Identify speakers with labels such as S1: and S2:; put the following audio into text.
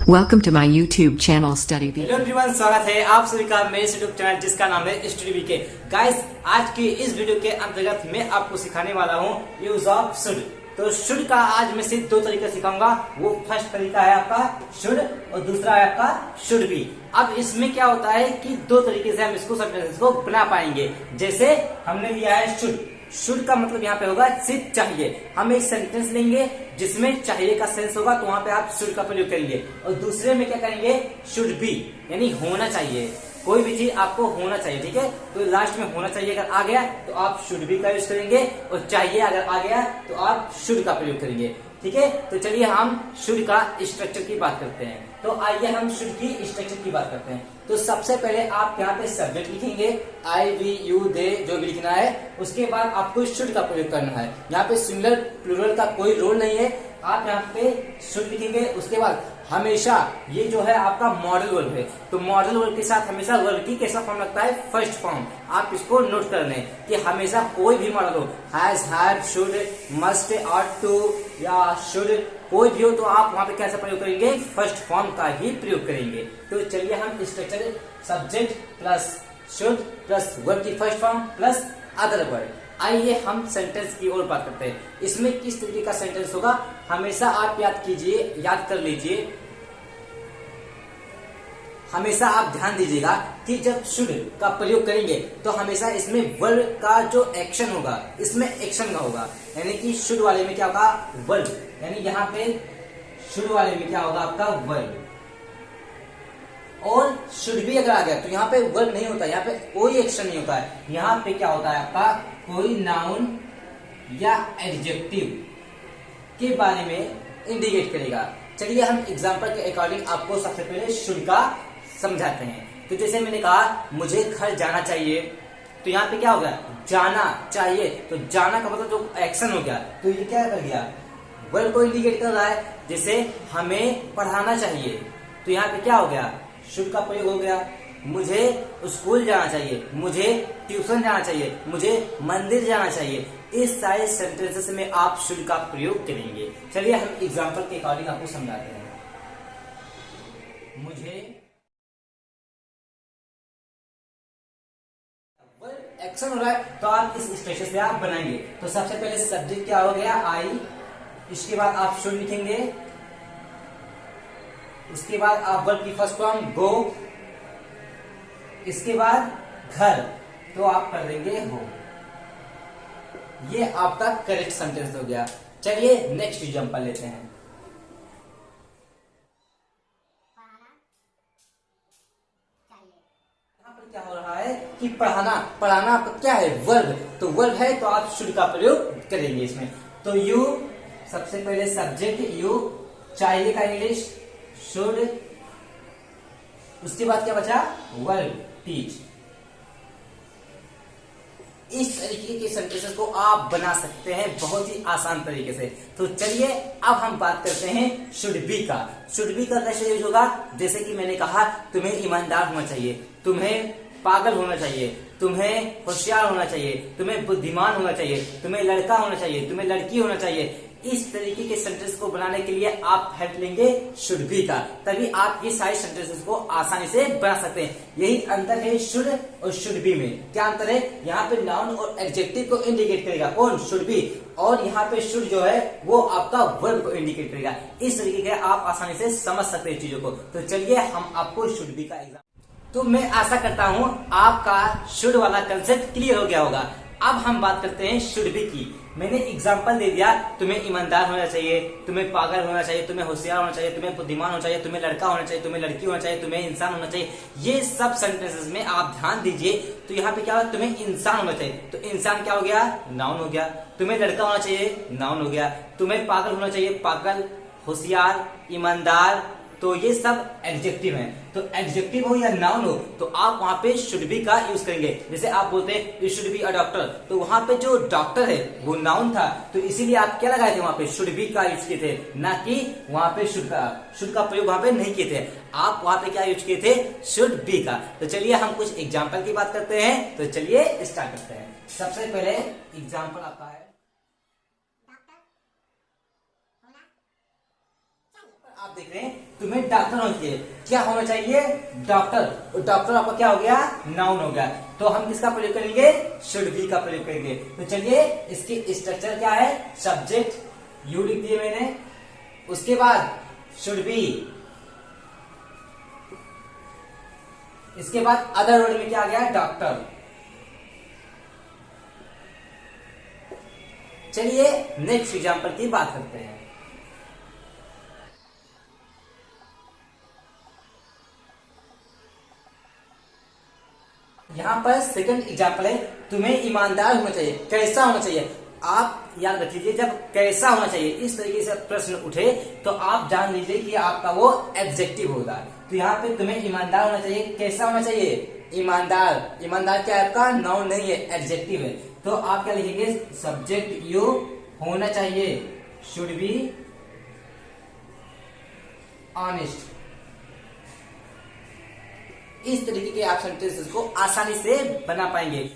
S1: Welcome to my YouTube channel Study Bee.
S2: Hello everyone, स्वागत है आप सभी का मेरे यूट्यूब चैनल जिसका नाम है स्टडी बी के। गाइस, आज की इस वीडियो के अंतर्गत मैं आपको सिखाने वाला हूँ यूज ऑफ शुड। तो शुड का आज मैं सिर्फ दो तरीका सिखाऊंगा। वो फर्स्ट तरीका है आपका शुड और दूसरा है आपका शुड बी। अब इसमें क्या होता है कि दो तरीके से हम इसको सेंटेंस को बना पाएंगे। जैसे हमने लिया है शुड। शुड का मतलब यहाँ पे होगा सिर्फ चाहिए। हम एक सेंटेंस लेंगे जिसमें चाहिए का सेंस होगा, तो वहां पे आप शुड का प्रयोग करेंगे। और दूसरे में क्या करेंगे, शुड बी, यानी होना चाहिए। कोई भी चीज आपको होना चाहिए, ठीक है। तो लास्ट में होना चाहिए अगर आ गया तो आप शुड बी का यूज करेंगे, और चाहिए अगर आ गया तो आप शुड का प्रयोग करेंगे, ठीक है। तो चलिए हम शुड का स्ट्रक्चर की बात करते हैं। तो आइए हम शुड की स्ट्रक्चर की बात करते हैं। तो सबसे पहले आप यहाँ पे सब्जेक्ट लिखेंगे, आई वी यू दे जो भी लिखना है। उसके बाद आपको शुड का प्रयोग करना है। यहाँ पे सिंगुलर प्लूरल का कोई रोल नहीं है। आप यहाँ पे शुड लिखेंगे। उसके बाद हमेशा ये जो है आपका मॉडल वर्ब है, तो मॉडल वर्ब के साथ हमेशा वर्ब की कैसा फॉर्म लगता है, फर्स्ट फॉर्म। आप इसको नोट कर लें कि हमेशा कोई भी मॉडल हो, has, have, should, must, ought to या शुड, कोई भी हो तो आप वहां पे कैसा प्रयोग करेंगे, फर्स्ट फॉर्म का ही प्रयोग करेंगे। तो चलिए हम structure subject plus should plus verb की first form plus other word. आइए हम सेंटेंस की ओर बात करते हैं। इसमें किस तरीके का सेंटेंस होगा, हमेशा आप याद कीजिए, याद कर लीजिए, हमेशा आप ध्यान दीजिएगा कि जब शुड का प्रयोग करेंगे तो हमेशा इसमें वर्ब का जो एक्शन होगा, इसमें एक्शन का होगा। यानी कि शुड वाले में क्या होगा, वर्ब, यानी यहाँ पे शुड वाले में क्या होगा आपका वर्ब। और शुड भी अगर आ गया तो यहाँ पे वर्ब नहीं होता, यहाँ पे कोई एक्शन नहीं होता है। यहाँ पे क्या होता है आपका कोई नाउन या एडजेक्टिव के बारे में इंडिकेट करेगा। चलिए हम एग्जांपल के अकॉर्डिंग आपको सबसे पहले शुड का समझाते हैं। तो जैसे मैंने कहा मुझे घर जाना चाहिए, तो यहाँ पे क्या होगा, जाना चाहिए। तो जाना का मतलब जो एक्शन हो गया, तो ये क्या कर गया, वर्ब को इंडिकेट कर रहा है। जैसे हमें पढ़ाना चाहिए, तो यहाँ पे क्या हो गया, शुड का प्रयोग हो गया। मुझे स्कूल जाना चाहिए, मुझे ट्यूशन जाना चाहिए, मुझे मंदिर जाना चाहिए। इस सारे सेंटेंसेस में आप शुड का प्रयोग करेंगे। चलिए हम एग्जांपल के अकॉर्डिंग आपको समझाते हैं। मुझे एक्शन हो रहा है तो आप इस स्ट्रक्चर से आप बनाएंगे। तो सबसे पहले सब्जेक्ट क्या हो गया, आई। इसके बाद आप शुड लिखेंगे। उसके बाद आप वर्ब की फर्स्ट फॉर्म गो। इसके बाद घर, तो आप कर देंगे हो। ये आपका करेक्ट सेंटेंस हो गया। चलिए नेक्स्ट एग्जांपल लेते हैं। यहाँ पर क्या हो रहा है कि पढ़ाना, पढ़ाना आपका क्या है, वर्ब। तो वर्ब है तो आप शुड का प्रयोग करेंगे इसमें। तो यू, सबसे पहले सब्जेक्ट यू, चाहिए का इंग्लिश शुड। उसके बाद क्या बचा, वर्ब टीच। इस तरीके के सेंटेंसेस को आप बना सकते हैं बहुत ही आसान तरीके से। तो चलिए अब हम बात करते हैं शुड बी का। शुड बी का कैसे यूज होगा, जैसे कि मैंने कहा तुम्हें ईमानदार होना चाहिए, तुम्हें पागल होना चाहिए, तुम्हें होशियार होना चाहिए, तुम्हें बुद्धिमान होना चाहिए, तुम्हें लड़का होना चाहिए, तुम्हें लड़की होना चाहिए। इस तरीके के सेंटेंस को बनाने के लिए आप हेल्प लेंगे शुड बी का, तभी आप ये सारे सेंटेंसेस को आसानी से बना सकते हैं। यही अंतर है शुड और शुड बी में। क्या अंतर है, यहाँ पे नाउन और एडजेक्टिव को इंडिकेट करेगा कौन, शुड बी, और यहाँ पे शुड जो है वो आपका वर्ब को इंडिकेट करेगा। इस तरीके के आप आसानी से समझ सकते हैं चीजों को। तो चलिए हम आपको शुड बी का एग्जाम्पल, तो मैं आशा करता हूं आपका शुड वाला कंसेप्ट क्लियर हो गया होगा। अब हम बात करते हैं शुड बी की। मैंने एग्जांपल दे दिया, तुम्हें ईमानदार होना चाहिए, तुम्हें पागल होना चाहिए, तुम्हें होशियार होना चाहिए, तुम्हें बुद्धिमान होना चाहिए, तुम्हें लड़का होना चाहिए, तुम्हें लड़की होना चाहिए, तुम्हें इंसान होना चाहिए। ये सब सेंटेंसेस में आप ध्यान दीजिए। तो यहाँ पे क्या होगा, तुम्हें इंसान होना चाहिए, तो इंसान क्या हो गया, नाउन हो गया। तुम्हें लड़का होना चाहिए, नाउन हो गया। तुम्हें पागल होना चाहिए, पागल, होशियार, ईमानदार, तो ये सब एडजेक्टिव हैं। तो एडजेक्टिव हो या नाउन हो तो आप वहां पे शुड बी का यूज करेंगे। जैसे आप बोलते हैं you should be a doctor, तो वहां पे जो डॉक्टर है वो नाउन था, तो इसीलिए आप क्या लगाए थे, वहां पे शुड बी का यूज किए थे, ना कि वहां पे शुड का प्रयोग वहां पे नहीं किए थे। आप वहां पे क्या यूज किए थे, शुड बी का। तो चलिए हम कुछ एग्जाम्पल की बात करते हैं। तो चलिए स्टार्ट करते हैं। सबसे पहले एग्जाम्पल आपका है, आप देख रहे हैं तुम्हें डॉक्टर होना चाहिए। क्या होना चाहिए? डॉक्टर। डॉक्टर आपका क्या हो गया? नाउन हो गया। तो हम किसका प्रयोग करेंगे? शुड बी का प्रयोग करेंगे। तो चलिए इसकी स्ट्रक्चर क्या है? सब्जेक्ट यू लिख दिए मैंने, उसके बाद शुड बी, इसके बाद अदर वर्ड में क्या आ गया? डॉक्टर। चलिए नेक्स्ट एग्जांपल की बात करते हैं। यहां पर सेकंड एग्जांपल है, तुम्हें ईमानदार होना चाहिए। कैसा होना चाहिए? आप याद रख लीजिए, जब कैसा होना चाहिए इस तरीके से प्रश्न उठे तो आप जान लीजिए कि आपका वो एडजेक्टिव होगा। तो यहाँ पे तुम्हें ईमानदार होना चाहिए। कैसा होना चाहिए? ईमानदार। ईमानदार क्या है आपका? नाउन नहीं है, एडजेक्टिव है। तो आप क्या लिखेंगे? सब्जेक्ट यू होना चाहिए, शुड बी ऑनेस्ट। इस तरीके के आप सेंटेंसेस को आसानी से बना पाएंगे।